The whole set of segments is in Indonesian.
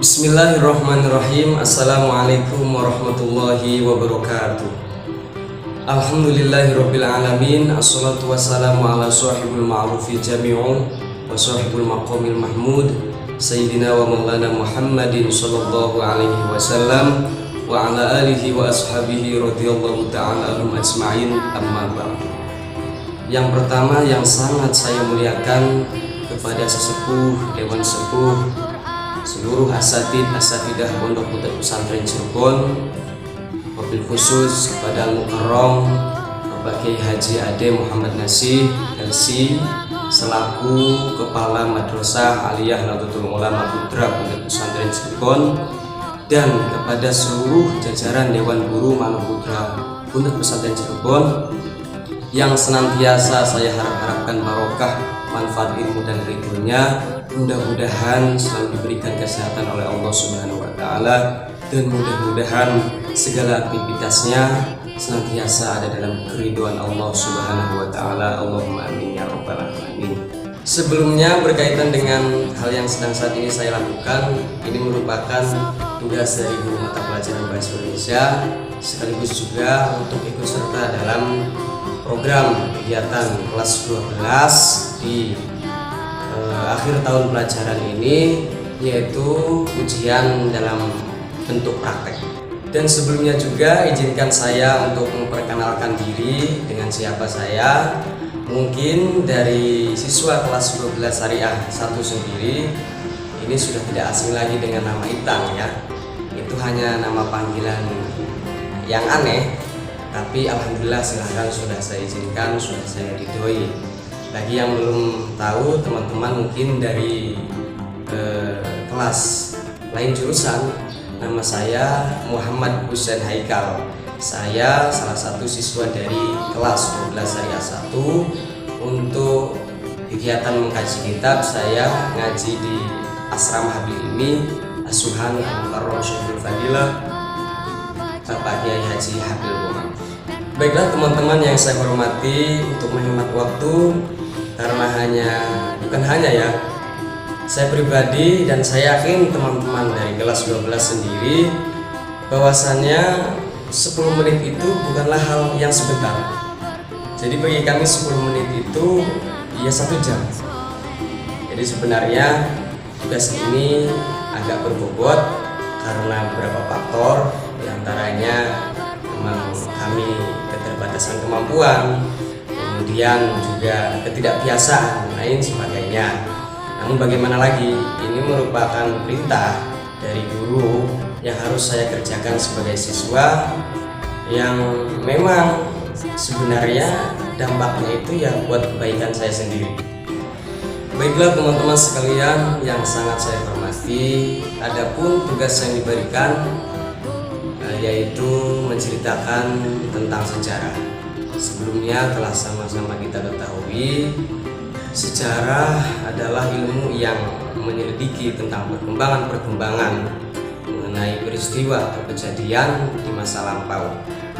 Bismillahirrahmanirrahim. Assalamualaikum warahmatullahi wabarakatuh. Alhamdulillahirabbil alamin. Assalatu wassalamu ala sahibul ma'rufi jami'un wa sahibul maqamil mahmud Sayyidina wa maulana Muhammadin sallallahu alaihi wasallam wa ala alihi wa ashabihi radhiyallahu ta'ala anhum ajma'in, amma ba'd. Yang pertama yang sangat saya muliakan kepada sesepuh, dewan sepuh, seluruh asatidah Pondok Pesantren Cirebon, wabil khusus kepada Al-Mukarram Bapak Kiai Haji Ade Muhammad Nasih LC selaku Kepala Madrasah Aliyah Nahdlatul Ulama Putra Pondok Pesantren Cirebon, dan kepada seluruh jajaran Dewan Guru Manoputra Pondok Pesantren Cirebon yang senantiasa saya harapkan barokah manfaat ilmu dan ridhonya. Mudah-mudahan selalu diberikan kesehatan oleh Allah Subhanahu wa Ta'ala, dan mudah-mudahan segala aktivitasnya senantiasa ada dalam keridhaan Allah Subhanahu wa Ta'ala. Allahumma amin ya rabbal alamin. Sebelumnya, berkaitan dengan hal yang sedang saat ini saya lakukan, ini merupakan tugas dari guru mata pelajaran bahasa Indonesia, sekaligus juga untuk ikut serta dalam program kegiatan kelas 12 di akhir tahun pelajaran ini, yaitu ujian dalam bentuk praktek. Dan sebelumnya juga izinkan saya untuk memperkenalkan diri dengan siapa saya. Mungkin dari siswa kelas 12 Syariah 1 sendiri ini sudah tidak asing lagi dengan nama Itang ya. Itu hanya nama panggilan yang aneh, tapi alhamdulillah silahkan sudah saya izinkan, sudah saya ridhoi. Bagi yang belum tahu, teman-teman mungkin dari kelas lain jurusan, nama saya Muhammad Husain Haikal. Saya salah satu siswa dari kelas 12 Syariah 1. Untuk kegiatan mengkaji kitab, saya ngaji di Asrama Habil Ilmi Asuhan Al-Mukarram Syekhul Fadilah Bapak Kiai Haji Habil Umar. Baiklah teman-teman yang saya hormati, untuk menghemat waktu, karena bukan hanya ya, saya pribadi dan saya yakin teman-teman dari kelas 12 sendiri bahwasannya 10 menit itu bukanlah hal yang sebentar. Jadi bagi kami 10 menit itu ya 1 jam. Jadi sebenarnya tugas ini agak berbobot karena beberapa faktor, diantaranya memang kami keterbatasan kemampuan, kemudian juga ketidakbiasaan lain sebagainya. Namun bagaimana lagi, ini merupakan perintah dari guru yang harus saya kerjakan sebagai siswa, yang memang sebenarnya dampaknya itu ya buat kebaikan saya sendiri. Baiklah teman-teman sekalian yang sangat saya hormati, adapun tugas yang diberikan yaitu menceritakan tentang sejarah. Sebelumnya telah sama-sama kita ketahui, sejarah adalah ilmu yang menyelidiki tentang perkembangan mengenai peristiwa atau kejadian di masa lampau.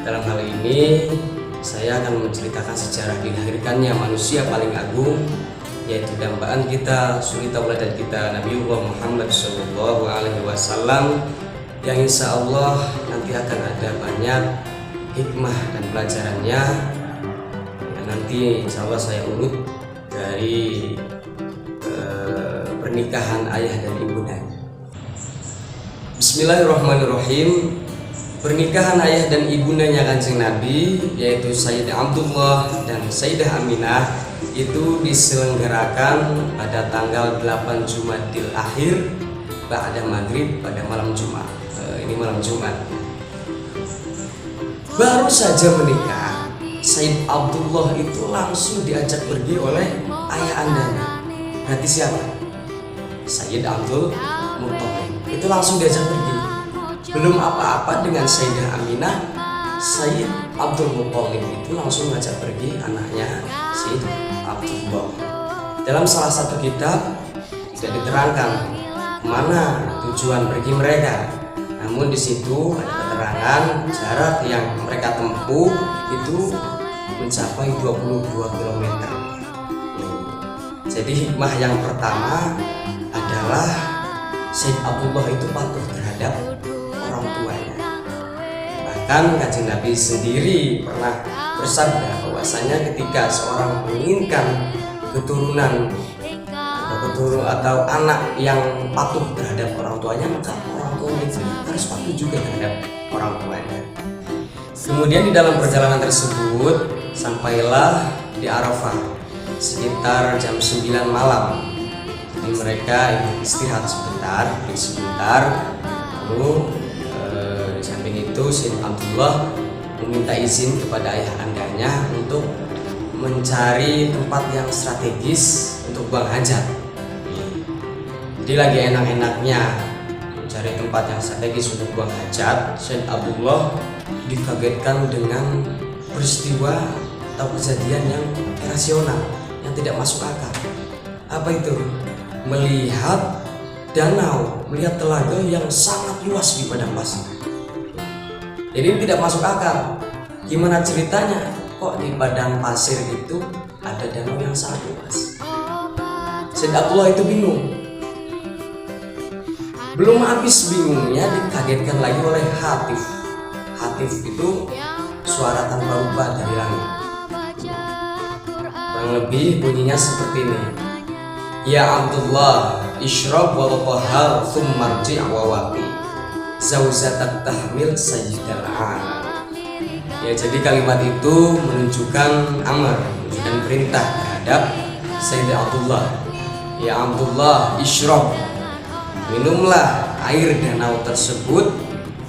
Dalam hal ini, saya akan menceritakan sejarah dilahirkannya manusia paling agung, yaitu dambaan kita, suri tauladan kita, Nabiullah Muhammad SAW, yang insya Allah nanti akan ada banyak hikmah dan pelajarannya. Nanti insya Allah saya urut dari pernikahan ayah dan ibundanya. Bismillahirrahmanirrahim. Pernikahan ayah dan ibundanya Kanjeng Nabi, yaitu Sayyid Abdullah dan Sayyidah Aminah, itu diselenggarakan pada tanggal 8 Jumadil Akhir ba'da maghrib pada malam Jumat. Ini malam Jumat. Baru saja menikah, Sayyid Abdullah itu langsung diajak pergi oleh ayah andanya. Berarti siapa? Sayyid Abdul Muttalib. Itu langsung diajak pergi. Belum apa-apa dengan Sayyidah Aminah, Sayyid Abdul Muttalib itu langsung ngajak pergi anaknya Sayyid Abdullah. Dalam salah satu kitab tidak diterangkan kemana tujuan pergi mereka. Namun di situ ada keterangan jarak yang mereka tempuh itu mencapai 22 km. Jadi hikmah yang pertama adalah Said Abdullah itu patuh terhadap orang tuanya. Bahkan Kanjeng Nabi sendiri pernah bersabda bahwasanya ketika seorang menginginkan keturunan atau anak yang patuh terhadap orang tuanya, maka orang tuanya itu harus patuh juga terhadap orang tuanya. Kemudian di dalam perjalanan tersebut sampailah di Arafah sekitar jam 9 malam. Jadi mereka istirahat sebentar. Lalu di samping itu Said Abdullah meminta izin kepada ayah andanya untuk mencari tempat yang strategis untuk buang hajat. Jadi lagi enak-enaknya mencari tempat yang strategis untuk buang hajat, Said Abdullah dikagetkan dengan peristiwa atau kejadian yang irasional, yang tidak masuk akal. Apa itu? Melihat danau, melihat telaga yang sangat luas di padang pasir. Jadi ini tidak masuk akal. Gimana ceritanya? Kok di padang pasir itu ada danau yang sangat luas? Said Abdullah itu bingung. Belum habis bingungnya, dikagetkan lagi oleh Hatif. Hatif itu suara tanpa rupa dari langit. Kurang lebih bunyinya seperti ini. Ya Abdullah, isyrab wa tahal thumma rji' wa waqi. Zauzatat tahmil sayyidal alam. Ya, jadi kalimat itu menunjukkan amar, menunjukkan perintah terhadap Sayyid Abdullah. Ya Abdullah, isyrab, minumlah air danau tersebut,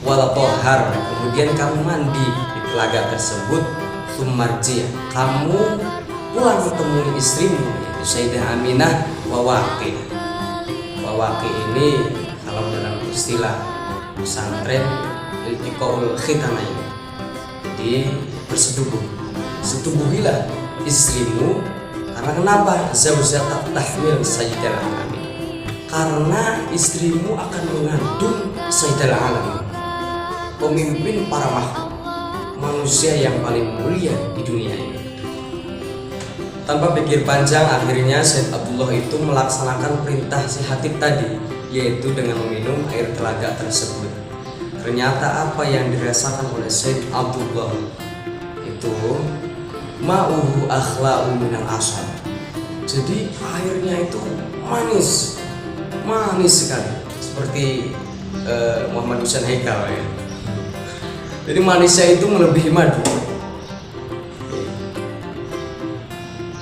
wala tohar, kemudian kamu mandi di telaga tersebut, sumarji, kamu pulang menemui istrimu yaitu Sayyidah Aminah, wawaki. Wawaki ini kalau dalam istilah pesantren iltiqaul khitanain, jadi setubuhilah istrimu. Karena kenapa? Zaujatat tahmil sayyidal alamin, karena istrimu akan mengandung sayyidal alamin, pemimpin para makhluk, manusia yang paling mulia di dunia ini. Tanpa pikir panjang, akhirnya Said Abdullah itu melaksanakan perintah si Hatib tadi, yaitu dengan meminum air telaga tersebut. Ternyata apa yang dirasakan oleh Said Abdullah itu ma'uhu akhla'u minal asal. Jadi airnya itu manis sekali, seperti Muhammad Husain Haikal ya. Jadi manisnya itu melebihi madu.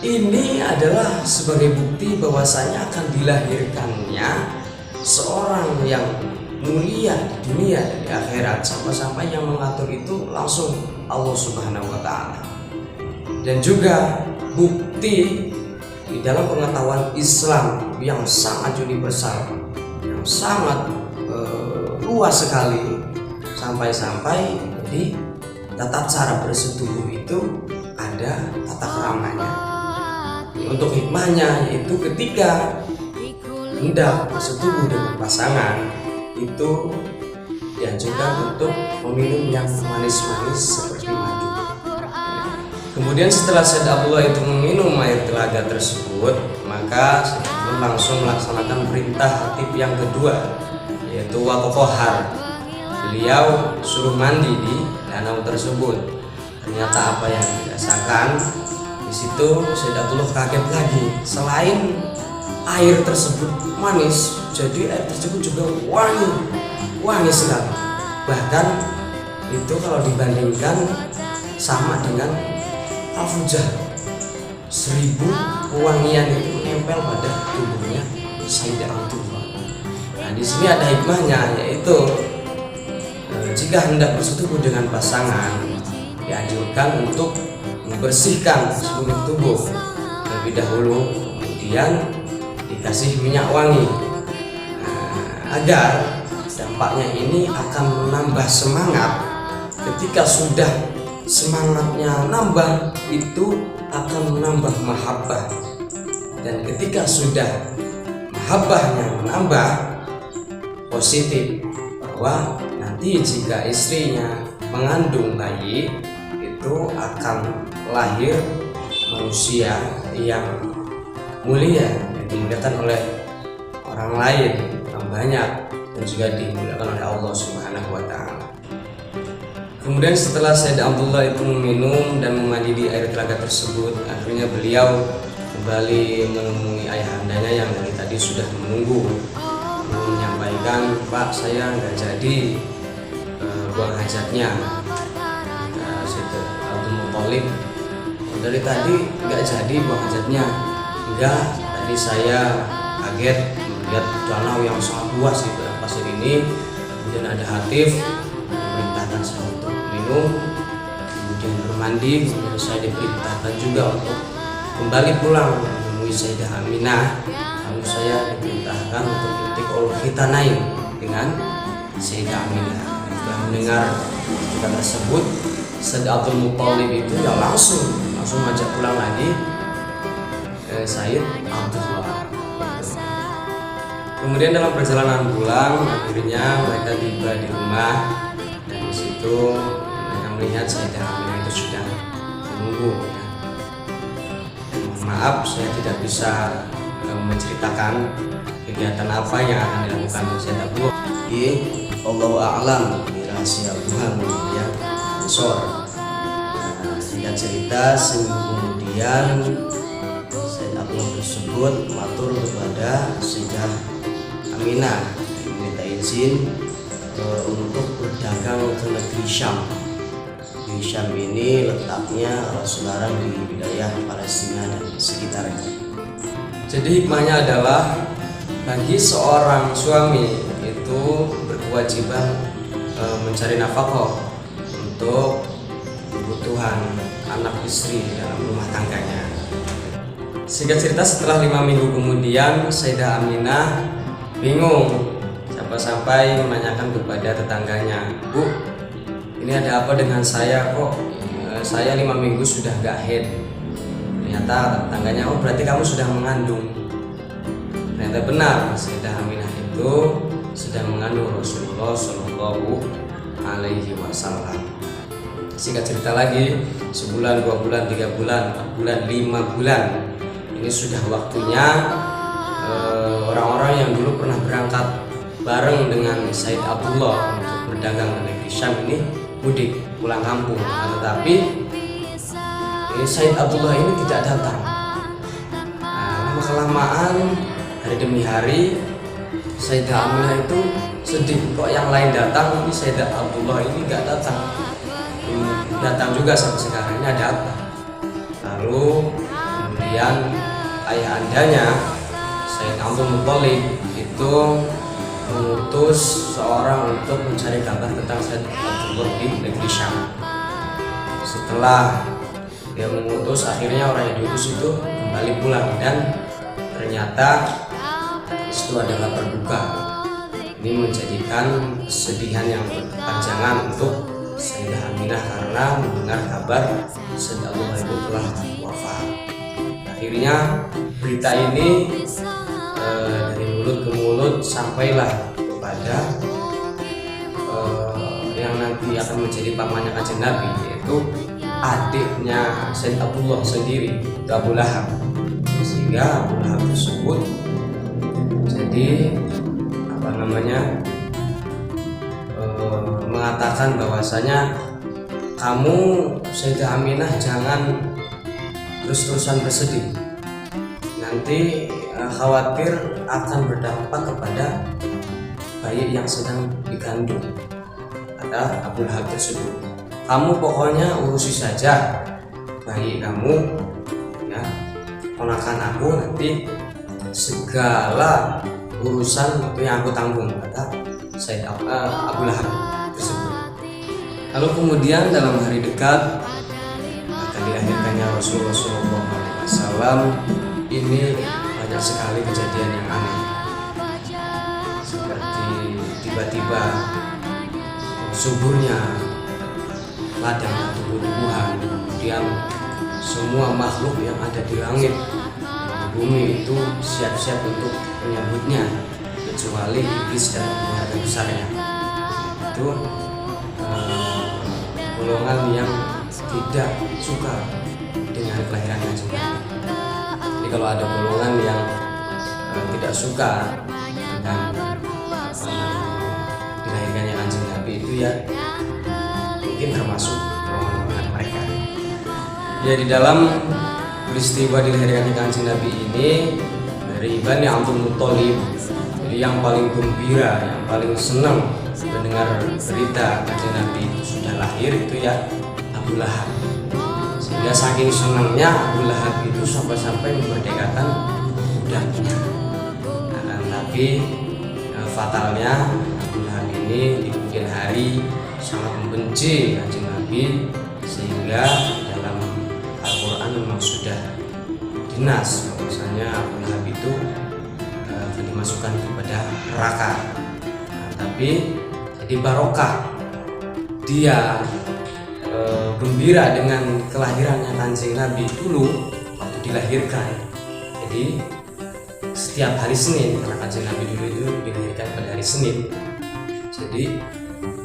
Ini adalah sebagai bukti bahwasanya akan dilahirkannya seorang yang mulia di dunia dan di akhirat, sampai-sampai yang mengatur itu langsung Allah Subhanahu wa Ta'ala. Dan juga bukti di dalam pengetahuan Islam yang sangat universal, yang sangat luas sekali, sampai-sampai di tata cara bersetubuh itu ada tata keramanya. Untuk hikmahnya yaitu ketika hendak bersetubuh dengan pasangan itu dianjurkan untuk meminum yang manis-manis seperti madu. Kemudian setelah Said Abdullah itu meminum air telaga tersebut, maka Said Abdullah langsung melaksanakan perintah Hatib yang kedua, yaitu waqohar. Beliau suruh mandi di danau tersebut. Ternyata apa yang dirasakan di situ, Said Abdullah kaget lagi. Selain air tersebut manis, jadi air tersebut juga wangi sekali. Bahkan itu kalau dibandingkan sama dengan Al-Fujah, 1000 wangian itu menempel pada tubuhnya Said Abdullah. Nah, di sini ada hikmahnya, yaitu jika hendak bersetubuh dengan pasangan, dianjurkan untuk membersihkan seluruh tubuh terlebih dahulu, kemudian dikasih minyak wangi, agar dampaknya ini akan menambah semangat. Ketika sudah semangatnya nambah, itu akan menambah mahabbah, dan ketika sudah mahabbahnya menambah, positif bahwa nanti jika istrinya mengandung bayi itu akan lahir manusia yang mulia, yang dimuliakan oleh orang lain, orang banyak dan juga dimuliakan oleh Allah Subhanahu wa Ta'ala. Kemudian setelah Sayyid Abdullah itu meminum dan memandi di air telaga tersebut, akhirnya beliau kembali menemui ayahandanya yang dari tadi sudah menunggu, menyampaikan, "Pak, saya nggak jadi buang hajatnya." Sayyid Abdul Muthalib, "Dari tadi nggak jadi buang hajatnya?" "Enggak, tadi saya kaget melihat danau yang sangat luas di pasir ini, kemudian ada Hatif memerintahkan saya untuk minum, kemudian bermandi, kemudian saya diperintahkan juga untuk kembali pulang menemui Sayyidah Aminah, lalu saya diperintahkan untuk iltiqaul khitanain dengan Sayyidah Aminah." Setelah mendengar cerita tersebut, Sayyid Abdul Muthalib itu ya langsung ngajak pulang lagi Sayyid Abdullah. Kemudian dalam perjalanan pulang, akhirnya mereka tiba di rumah, dan di situ mereka melihat Sayyidah Aminah itu sudah menunggu. Mohon maaf, saya tidak bisa menceritakan kegiatan apa yang akan dilakukan Sayyid Abdullah. Allahu a'lam bi rahasia Tuhan ya Ansor. Singkat cerita, seminggu kemudian Sayyid Abdullah tersebut matur kepada Sayyidah Aminah, meminta izin untuk berdagang ke negeri Syam. Di Syam ini letaknya sekarang di wilayah Palestina dan sekitarnya. Jadi hikmahnya adalah bagi seorang suami itu berkewajiban mencari nafkah untuk kebutuhan anak istri dalam rumah tangganya. Singkat cerita, setelah 5 minggu kemudian Sayyidah Aminah bingung sampai menanyakan kepada tetangganya, "Bu, ini ada apa dengan saya, kok saya 5 minggu sudah gak haid?" Ternyata tetangganya, "Oh, berarti kamu sudah mengandung." Ternyata benar, Sayyidah Aminah itu sedang mengandung Rasulullah Shallallahu Alaihi Wasallam. Singkat cerita lagi, sebulan, 2 bulan, 3 bulan, 4 bulan, 5 bulan, ini sudah waktunya orang-orang yang dulu pernah berangkat bareng dengan Sayyid Abdullah untuk berdagang ke negeri Syam ini mudik pulang kampung. Tetapi Sayyid Abdullah ini tidak datang. Lama-kelamaan, hari demi hari, Sayyidah Aminah itu sedih, kok yang lain datang, ini Sayyid Abdullah ini nggak datang. Datang juga sampai sekarang, ini ada apa? Lalu kemudian ayahandanya Sayyid Abdul Muthalib itu mengutus seorang untuk mencari kabar tentang Sayyid Abdullah di negeri Syam. Setelah dia mengutus, akhirnya orang yang diutus itu kembali pulang, dan ternyata itu adalah berduka. Ini menjadikan kesedihan yang berkepanjangan untuk Sayyidah Aminah karena mendengar kabar Sayyid Abdullah itu telah wafat. Akhirnya berita ini dari mulut ke mulut sampailah kepada yang nanti akan menjadi pamannya Kanjeng Nabi, yaitu adiknya Sayyid Abdullah sendiri, Abu Lahab. Sehingga Abu Lahab tersebut jadi mengatakan bahwasanya, "Kamu Sayyidah Aminah jangan terus-terusan bersedih, nanti khawatir akan berdampak kepada bayi yang sedang dikandung," kata Abu Lahab tersebut. "Kamu pokoknya urusi saja bayi kamu, ya, ponakan aku, nanti segala urusan itu yang aku tanggung," kata Sayyid Abu Lahab tersebut. Lalu kemudian dalam hari dekat akan dilahirkannya Rasulullah SAW. Ini banyak sekali kejadian yang aneh, seperti tiba-tiba suburnya ladang tumbuh-tumbuhan, kemudian semua makhluk yang ada di langit bumi itu siap-siap untuk menyambutnya, kecuali iblis dan keluarga besarnya. Itu golongan yang tidak suka dengan kelahiran Kanjeng Nabi. Jadi kalau ada golongan yang tidak suka dengan ya mungkin termasuk golongan mereka. Ya, di dalam peristiwa dilahirkannya Kanjeng Nabi ini dari Bani Abdul Muthalib, jadi yang paling gembira, yang paling senang mendengar berita Kanjeng Nabi itu sudah lahir itu ya Abu Lahab. Sehingga saking senangnya Abu Lahab itu sampai-sampai memerdekakan budaknya. Nah, tapi fatalnya Abu Lahab ini di kemudian hari sangat membenci Kanjeng Nabi, sehingga dalam Al-Quran memang sudah dinas bahwasanya Abu Lahab itu akan dimasukkan kepada neraka. Nah, tapi jadi barokah dia gembira dengan kelahirannya Kanjeng Nabi dulu waktu dilahirkan. Jadi setiap hari Senin, karena Kanjeng Nabi dulu itu dilahirkan pada hari Senin, jadi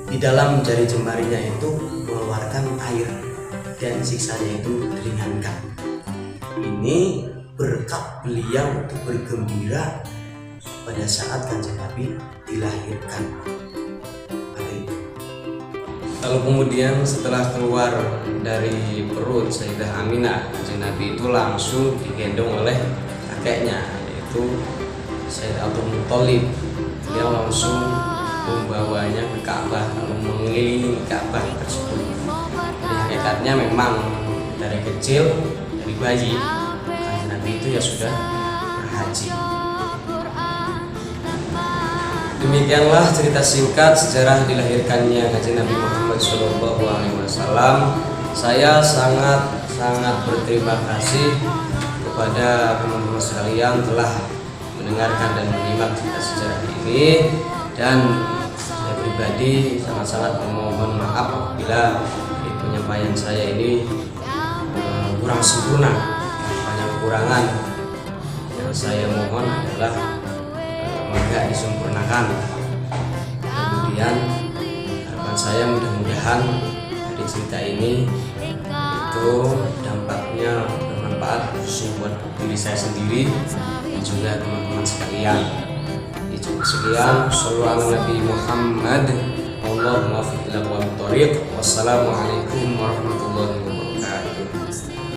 di dalam jari jemarinya itu mengeluarkan air dan siksanya itu diringankan. Ini berkat beliau untuk bergembira pada saat Kanjeng Nabi dilahirkan. Lalu kemudian setelah keluar dari perut Sayyidah Aminah, Kanjeng Nabi itu langsung digendong oleh kakeknya, yaitu Sayyid Abdul Muthalib. Dia langsung membawanya ke Ka'bah, lalu mengelilingi Ka'bah tersebut. Jadi hakikatnya memang dari kecil, dari bayi, Kanjeng Nabi itu ya sudah berhaji. Demikianlah cerita singkat sejarah dilahirkannya Kanjeng Nabi Muhammad SAW. Saya sangat berterima kasih kepada teman-teman sekalian telah mendengarkan dan menyimak cerita sejarah ini, dan saya pribadi sangat memohon maaf apabila penyampaian saya ini kurang sempurna, banyak kekurangan. Yang saya mohon adalah moga disempurnakan. Kemudian harapan saya mudah-mudahan dari cerita ini itu dampaknya bermanfaat khususnya buat diri saya sendiri dan juga teman-teman sekalian. Cukup sekian. Shallallahu ala Nabi Muhammad. Allahumma fiq ila wa thoriq. Wassalamualaikum warahmatullahi wabarakatuh.